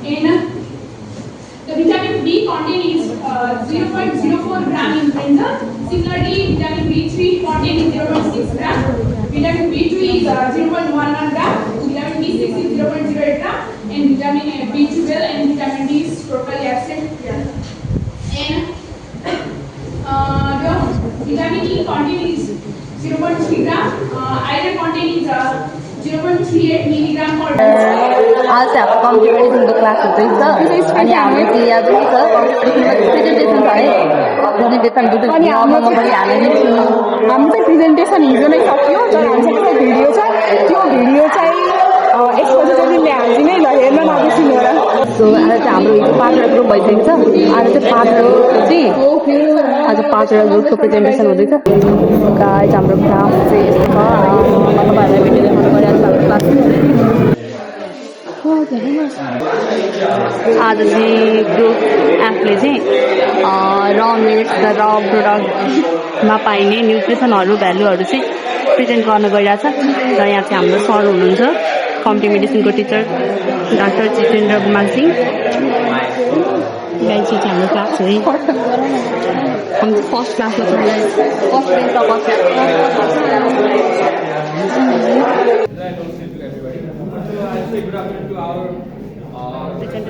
And the vitamin B content is 0.04 gram in brinjal. Similarly, vitamin B3 content is 0.6 gram. Vitamin B2 is 0.11 gram. Vitamin B6 is 0.08 gram. And vitamin B12 and vitamin D is totally absent here. And the vitamin E content is 0.3 gram. Iron content is 0.38 milligram per आज चाहिँ हाम्रो कम्प्युटरको class हुँदैछ अनि हाम्रो चाहिँ यहाँ पनि छ प्रेजेन्टेसन छ है प्रेजेन्टेसन दुई पनि आउनु पनि हालेको छु हाम्रो चाहिँ प्रेजेन्टेसन हिजो नै सकियो तर हामीसँग भिडियो छ त्यो भिडियो चाहिँ यसपछि चाहिँ ल्याइहाल्छु नै ल हेर्न नबिर्सिनु होला सो आज चाहिँ हाम्रो हिजो 5 वटा ग्रुप भइसकेको छ आज चाहिँ 5 वटा ग्रुपको प्रेजेन्टेसन हुँदैछ गाइस हाम्रो क्लास चाहिँ यस्तो छ तपाईँहरूलाई भिडियो देखाउनु परिरहेको छ आज चाहिँ ग्रुप एपले चाहिँ र मिट्स र प्रोडक्टमा पाइने न्युट्रिसनहरू भ्यालुहरू चाहिँ प्रेजेन्ट गर्न गइरहेछ र यहाँ चाहिँ हाम्रो सर हुनुहुन्छ कम्युनिटी मेडिसिनको teacher doctor Jitendra Kumar Singh guys चाहिँ हाम्रो क्लास है हाम्रो फर्स्ट क्लासमा फर्स्ट बेन्चमा Good afternoon to our Dr.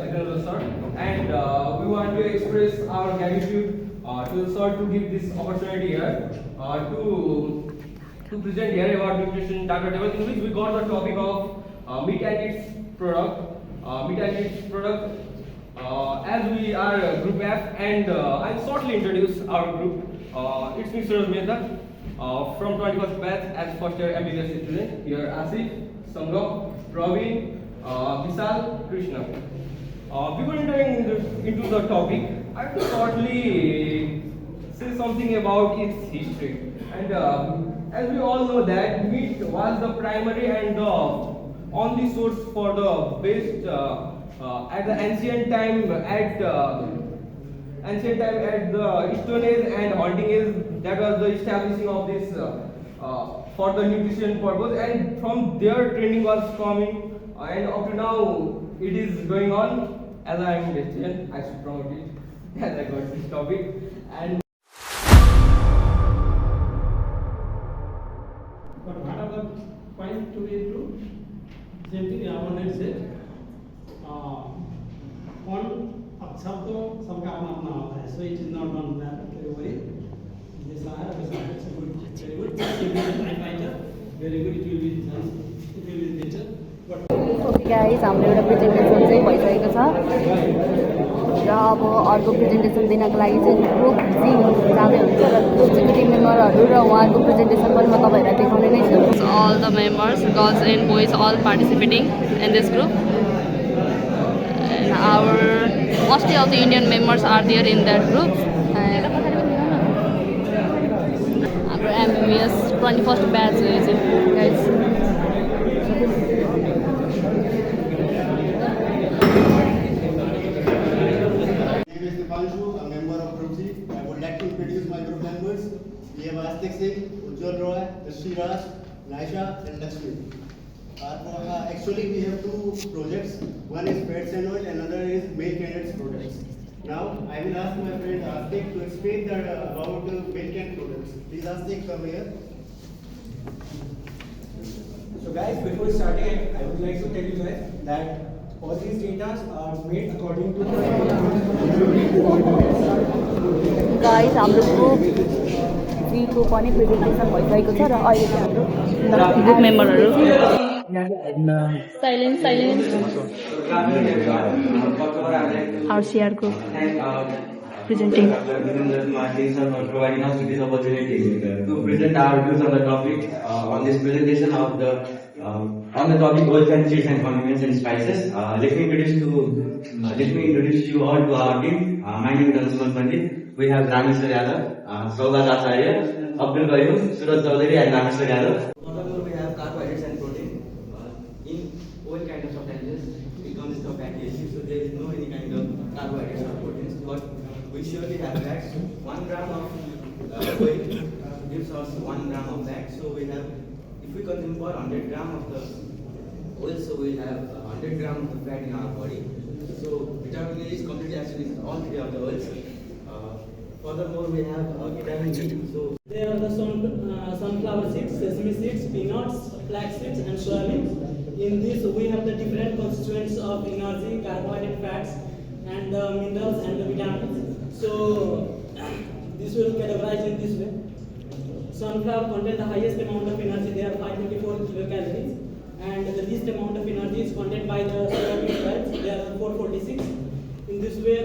Jitendra sir, and we want to express our gratitude to the sir to give this opportunity here to present here about nutrition data table, in which we got the topic of meat and its product. As we are group F, and I'll shortly introduce our group. It's me Suraj Mehta. From 21st batch as first year MBBS student. Here Asif, Sangam, Praveen, Vishal, Krishna. Before entering into the topic, I have to shortly say something about its history. And as we all know that meat was the primary and the only source for the best at the ancient time at the Stone Age and Hunting Age. That was the establishing of this for the nutrition purpose, and from there training was coming, and up to now it is going on. As I am vegetarian, I should promote it as I got this topic. And but what are the point to be true? Same thing I wanted to say. One अक्षर तो सबका अपना अपना होता है, so it is not one that category. This I have is very good. It will be typewriter, very good. It will be better. Okay guys हाम्रो एउटा presentation चाहिँ भइसकेको छ र अब अर्को प्रेजेन्टेसन दिनको लागि चाहिँ ग्रुप जी जाँदै हुन्छ र ग्रुप टिम मेम्बरहरू र उहाँको प्रेजेन्टेसन पनि म तपाईँहरूलाई देखाउने नै छु all the members girls and boys all participating in this group and our mostly of the Indian members are there in that group. Our MBBS 21st batch is it, guys. My name is Dipanshu, a member of Group C. I would like to introduce my group members. We have Astik Singh, Ujjwal Roy, Raj, Naisha, and Lakshmi. Actually, we have two projects. One is fats and oil, another is milk and its products. Now, I will ask my friend Astik to explain about milk and products. Please, Astik, come here. So, guys, before starting, I would like to tell you guys that all these data are made according to guys, हाम्रो group जीको पनि presentation भइसकेको छ र अहिले चाहिँ हाम्रो group मेम्बरहरू Silence. Our CR group presenting. For providing us with this opportunity to present our views on the topic on this presentation of the on the topic oil countries and condiments and spices. Let me introduce you all to our team. My name is Anshuman Pandit. We have Rameshwar Yadav, Saubhag Acharya, Abdul Qayyum, Suraj Chaudhary, and Rameshwar Yadav. We have carbohydrates and protein. In all kind of substances, it consists of fatty acids, so there is no any kind of carbohydrates or proteins. But we surely have fats. 1 gram of oil gives us 1 gram of fat. So we have, if we consume for 100 gram of the also we have 100 grams of fat in our body. So vitamin A is completely actually in all three of the oils. Furthermore, we have vitamin D. So There are the sunflower seeds, sesame seeds, peanuts, flax seeds, and soybean. In this, we have the different constituents of energy, carbohydrate, fats, and the minerals and the vitamins. So this will categorize in this way. Sunflower contain the highest amount of energy. They are 524 kilocalories, and the least amount of energy is contained by the soybean oils. They are 446. In this way,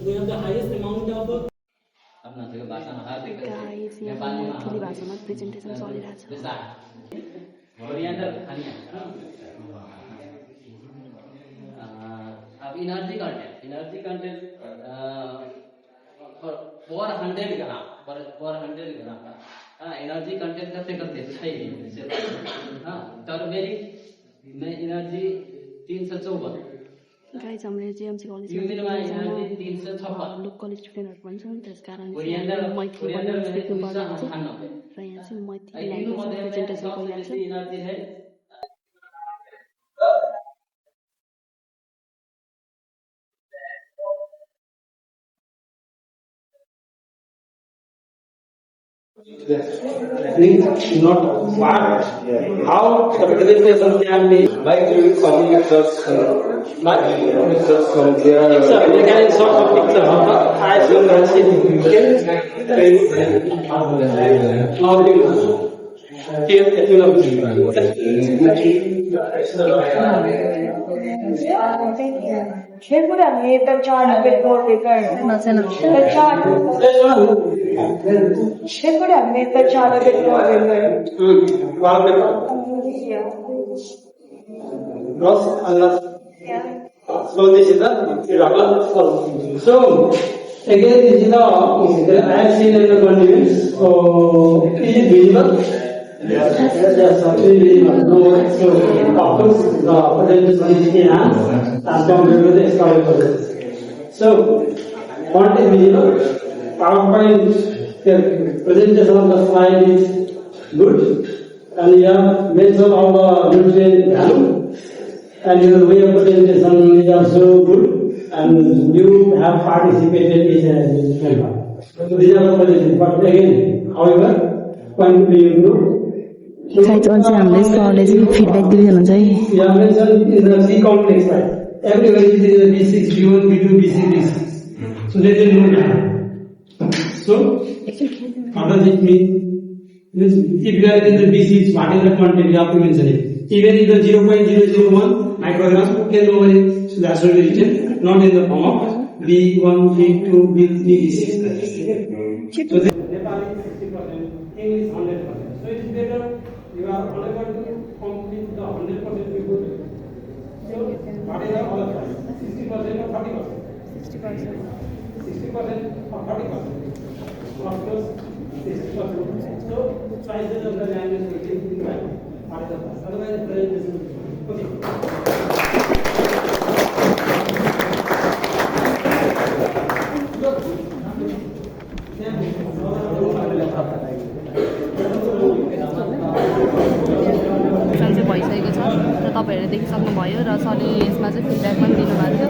we have the highest amount of guys यहाँ मैथिली भाषामा presentation चलिरहेछ अब energy content पर 100 ग्राम energy content कते turmeric में energy 354 guys हामीले JMC college local स्टुडेन्टहरु पनि छन् त्यसकारण मैथिली पनि सिक्नु पर्छ र यहाँ चाहिँ मैथिली ल्याङ्ग्वेजमा प्रेजेन्टेसन गरिरहेछ not what, how the presentation can be by doing some pictures, like pictures from there. They can sort of picture of the eyes and the city. Should have made the chart a bit more bigger. The chart. She could have made the chart a bit more bigger. Yeah. So this is the regular form. So again, this is the I have seen in the continuous. So is it visible? Yes, actually visible. No, so of course the presentation is enhanced as compared to the historical. So font is visible. PowerPoint presentation of the slide is good, and you have mentioned all the nutrient value, and your way of presentation is also good, and you have participated in a member. So these are the presentation. But again, however, when we do, guys अझै हामीले सरले चाहिँ feedback दिइदिनुहुन्छ है you have mentioned in the C complex, right? Everywhere it is B6, B1, B2, B6, B6. So there is no gap. So, what does it mean? If you are in the B6, what is the content? You have to mention it. Even if the 0.001 microgram, can over it. So that's what we written, not in the form of B1, B2, B3, B6. So this Nepali is 60%, English 100%. So it is better you are unable to complete the 100% people. So what is the other price? 60% or 40%? 60%. 60% or 40%? Of course, 60%. So prices of the language will be in fact what is the price? Otherwise, the price is okay. चाहिँ भइसकेको छ र तपाईँहरूले देखिसक्नुभयो र सरले यसमा चाहिँ feedback पनि दिनुभएको थियो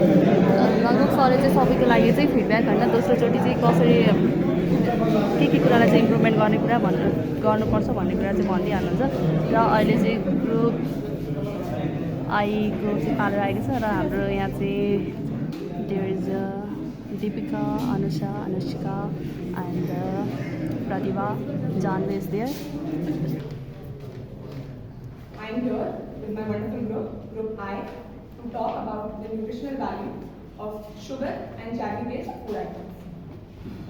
लगभग सरले चाहिँ सबैको लागि चाहिँ फिडब्याक होइन दोस्रोचोटि चाहिँ कसरी के कुरालाई चाहिँ इम्प्रुभमेन्ट गर्ने कुरा गर्नुपर्छ भन्ने कुरा चाहिँ भनिदिइहाल्नुहुन्छ र अहिले चाहिँ ग्रुप ग्रुप चाहिँ पालेर आएको छ र हाम्रो यहाँ चाहिँ there is Deepika, Anusha, Anushka, and Pratibha. Janvi is there. I am here with my wonderful group, Group I, to talk about the nutritional value of sugar and jaggery-based food items.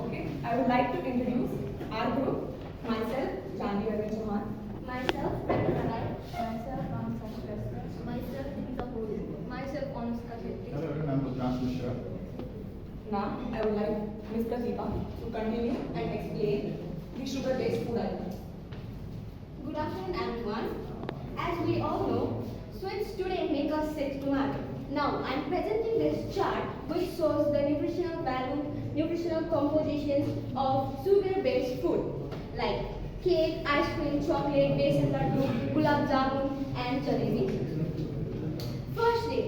Okay, I would like to introduce our group, myself, Janvi Arvind Chauhan. Myself, Pratibha. Myself, Anusha Shrestha. Myself, Deepika Puri. Myself, Anushka Shetty. Hello everyone, I'm Rudran Mishra. Now, I would like Ms. Pratibha to continue and explain the sugar-based food items. Good afternoon, everyone. As we all know, sweets today make us sick to matter. Now, I am presenting this chart which shows the nutritional value, nutritional compositions of sugar-based food like cake, ice cream, chocolate, besan laddu, gulab jamun, and jalebi. Firstly,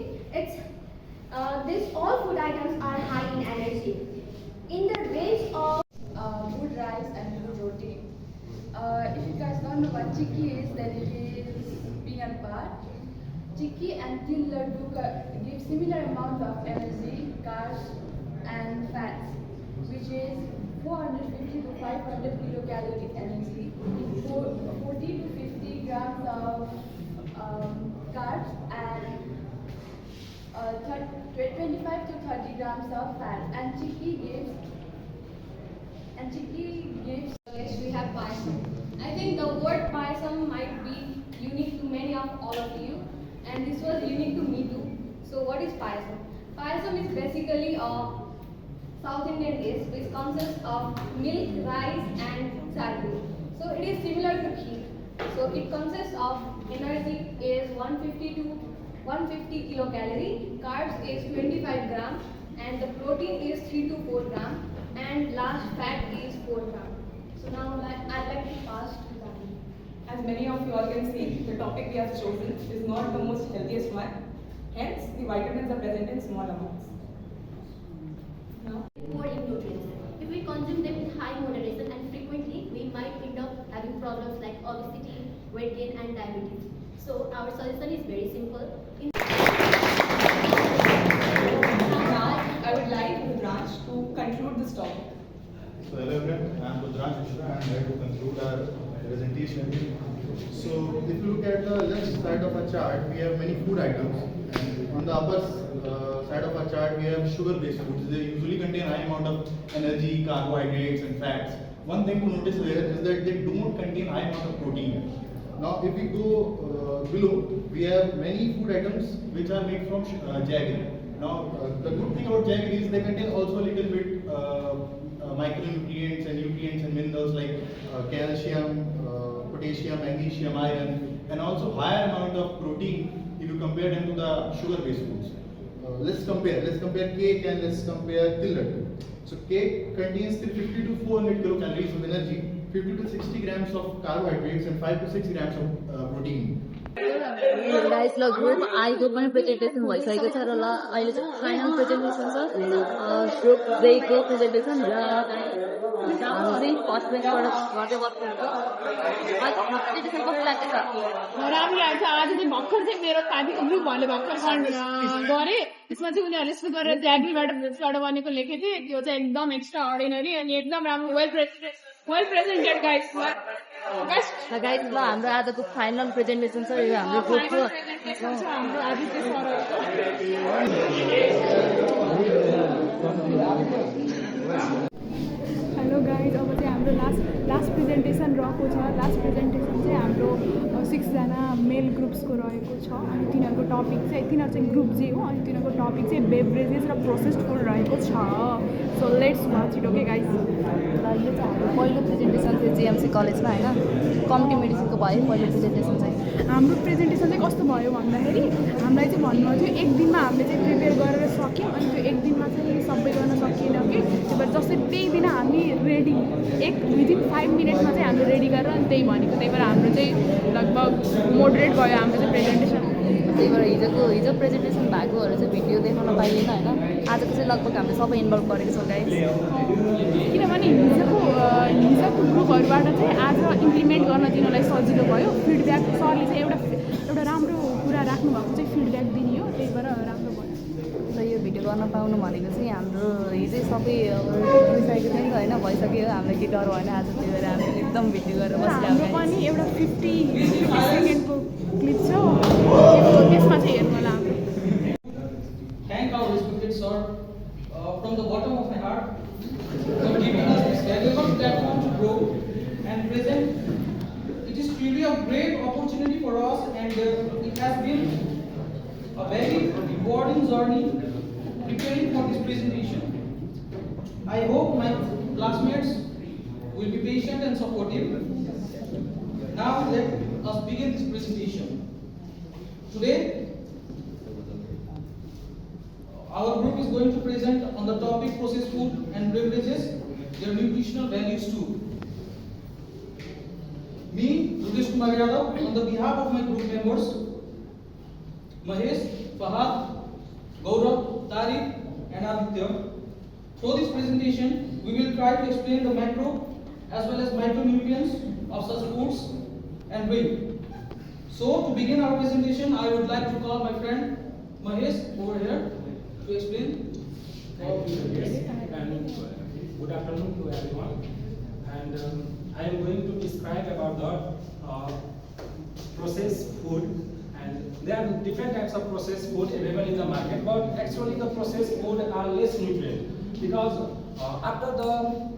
all food items are high in energy. In the range of wood rice and wood roti. If you guys don't know what chikki is, then it is peanut butter. Chikki and til laddu give similar amounts of energy, carbs and fats, which is 450 to 500 kilocalorie energy, 40 to 50 grams of carbs and 25 to 30 grams of fat. And chikki gives. Next we have payasam. I think the word payasam might be unique to many of all of you, and this was unique to me too. So what is payasam? Payasam is basically a South Indian dish which consists of milk, rice and sagu. So it is similar to kheer. So it consists of energy is 150 to 150 kilocalorie, carbs is 25 grams, and the protein is 3 to 4 grams, and last fat is 4 grams. So now I'd like to pass to Dani. As many of you all can see, the topic we have chosen is not the most healthiest one. Hence, the vitamins are present in small amounts. Now, More in nutrients. If we consume them in high moderation and frequently, we might end up having problems like obesity, weight gain and diabetes. So our solution is very simple. now I would like Rudransh to conclude this topic. So hello everyone, I am Rudransh Mishra and I am here to conclude our presentation. So if you look at the left side of our chart, we have many food items. And on the upper side of our chart, we have sugar-based foods. They usually contain high amount of energy, carbohydrates and fats. One thing to notice there is that they don't contain high amount of protein. Now if we go below, we have many food items which are made from jaggery. Now the good thing about jaggery is they contain also a little bit micronutrients and nutrients and minerals like calcium, potassium, magnesium, iron, and also higher amount of protein if you compare them to the sugar-based foods. Let's compare cake and let's compare til laddu. So cake contains 50 to 400 kilocalories of energy, 50 to 60 grams of carbohydrates and 5 to 6 grams of protein. Guys ल group आईको पनि presentation भइसकेको छ र ल अहिले चाहिँ final presentation छ group जेको presentation र हाम्रो चाहिँ फर्स्ट बेन्चबाट गर्दै बस्नुहुन्छ प्रेजेन्टेसन कस्तो लाग्दैछ राम्रो लाग्छ आज चाहिँ भर्खर चाहिँ मेरो साथीको ग्रुपहरूले भर्खर गरे त्यसमा चाहिँ उनीहरूले यस्तो गरेर ज्याग्रीबाट बनेको लेखेको थिए त्यो चाहिँ एकदम एक्स्ट्रा अर्डिनरी अनि एकदम राम्रो वेल प्रेजेन्टेड गाइस गाइस ल हाम्रो आजको फाइनल प्रेजेन्टेसन छ यो हाम्रो ग्रुपको हाम्रो आदित्य सर हेलो गाइज अब चाहिँ हाम्रो लास्ट प्रेजेन्टेसन रहेको छ लास्ट प्रेजेन्टेसन चाहिँ हाम्रो 6 जना मेल ग्रुप्सको रहेको छ अनि तिनीहरूको टपिक चाहिँ तिनीहरू चाहिँ ग्रुप जे हो अनि तिनीहरूको टपिक चाहिँ बेभरेजेस र प्रोसेस्ड फुड रहेको छ so let's watch it okay guys ल यो चाहिँ हाम्रो पहिलो प्रेजेन्टेसन थियो जिएमसी कलेजमा होइन कम्युनिटी मेडिसिनको भयो पहिलो प्रेजेन्टेसन चाहिँ हाम्रो प्रेजेन्टेसन चाहिँ कस्तो भयो भन्दाखेरि हामीलाई चाहिँ भन्नुभएको थियो एक दिनमा हामीले चाहिँ प्रिपेयर गरेर सक्यौँ अनि त्यो एक दिनमा चाहिँ सबै गर्न सकिएन कि त्यही भएर जस्तै त्यही दिन हामी रेडी विदिन 5 मिनटमा चाहिँ हामीले रेडी गरेर अनि त्यही भनेको त्यही भएर हाम्रो चाहिँ लगभग मोडरेट भयो हाम्रो चाहिँ प्रेजेन्टेसन त्यही भएर हिजो प्रेजेन्टेसन भएकोहरू चाहिँ भिडियो देखाउन पाइएन होइन आजको चाहिँ लगभग हामीले सबै इन्भल्भ गरेको छौँ गाइस किनभने हिजोको ग्रुपहरूबाट चाहिँ आज इम्प्लिमेन्ट गर्न दिनलाई सजिलो भयो फिडब्याक सरले चाहिँ एउटा राम्रो कुरा राख्नुभएको चाहिँ फिडब्याक दिने हो त्यही भएर राम्रो भयो र यो भिडियो गर्न पाउनु भनेको चाहिँ हाम्रो हिजै सबै भइसकेको थियो नि त होइन भइसक्यो हाम्रो के डर भएन आज त्यही भएर हामी एकदम भिडियो गरेर हाम्रो पनि एउटा 50 सेकेन्डको क्लिप छ त्यसमा चाहिँ हेर्नु होला हाम्रो Thank our respected sir from the bottom of my heart for giving us this valuable platform to grow and present. It is truly a great opportunity for us and it has been a very rewarding journey preparing for this presentation. I hope my classmates will be patient and supportive. Now let us begin this presentation. Today our group is going to present on the topic processed food and beverages, their nutritional values too. Me, Yogesh Kumar Yadav, on the behalf of my group members, Mahesh, Fahad, Gaurav, Tariq, and Aditya. Through this presentation, we will try to explain the macro as well as micronutrients of such foods and drink. So, to begin our presentation, I would like to call my friend Mahesh over here to explain. Yes, and good afternoon to everyone. And I am going to describe about the processed food. And there are different types of processed food available in the market, but actually the processed food are less nutrient because after the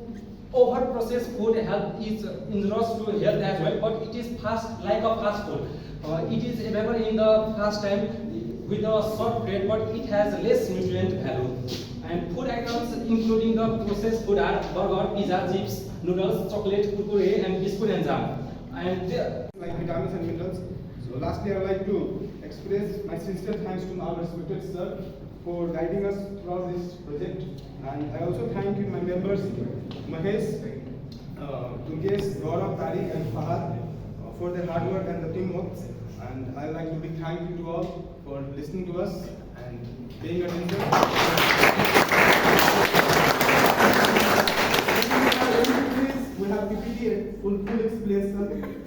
over processed food health is injurious to health as well, but it is fast like a fast food. It is available in the fast time with a short period, but it has less nutrient value. And food items including the processed food are burger, pizza, chips, noodles, chocolate, kurkure, and biscuit and jam. And like vitamins and minerals. So lastly, I would like to express my sincere thanks to our respected sir for guiding us throughout this project. And I also thank my members Mahesh, Yogesh, Gaurav, Tariq, and Fahad for their hard work and the teamwork. And I would like to big thank you to all for listening to us and paying attention. We have PPT full explanation.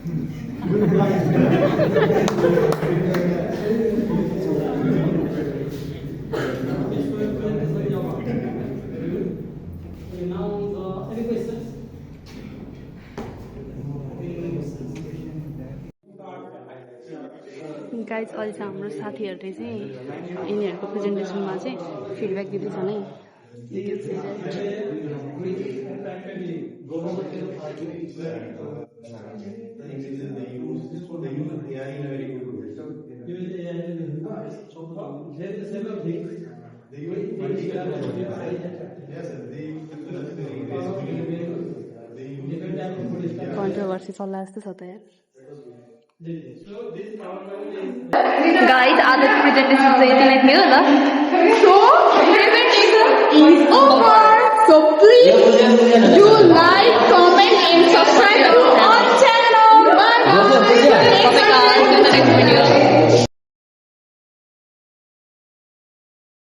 Now, any questions? Guys अहिले चाहिँ हाम्रो साथीहरूले चाहिँ यिनीहरूको प्रेजेन्टेसनमा चाहिँ feedback दिँदैछ नै controversy चल्ला जस्तो छ त यार गाइज आजको प्रेजेन्टेसन चाहिँ यति नै थियो ल सो प्रेजेन्टेसन इज ओभर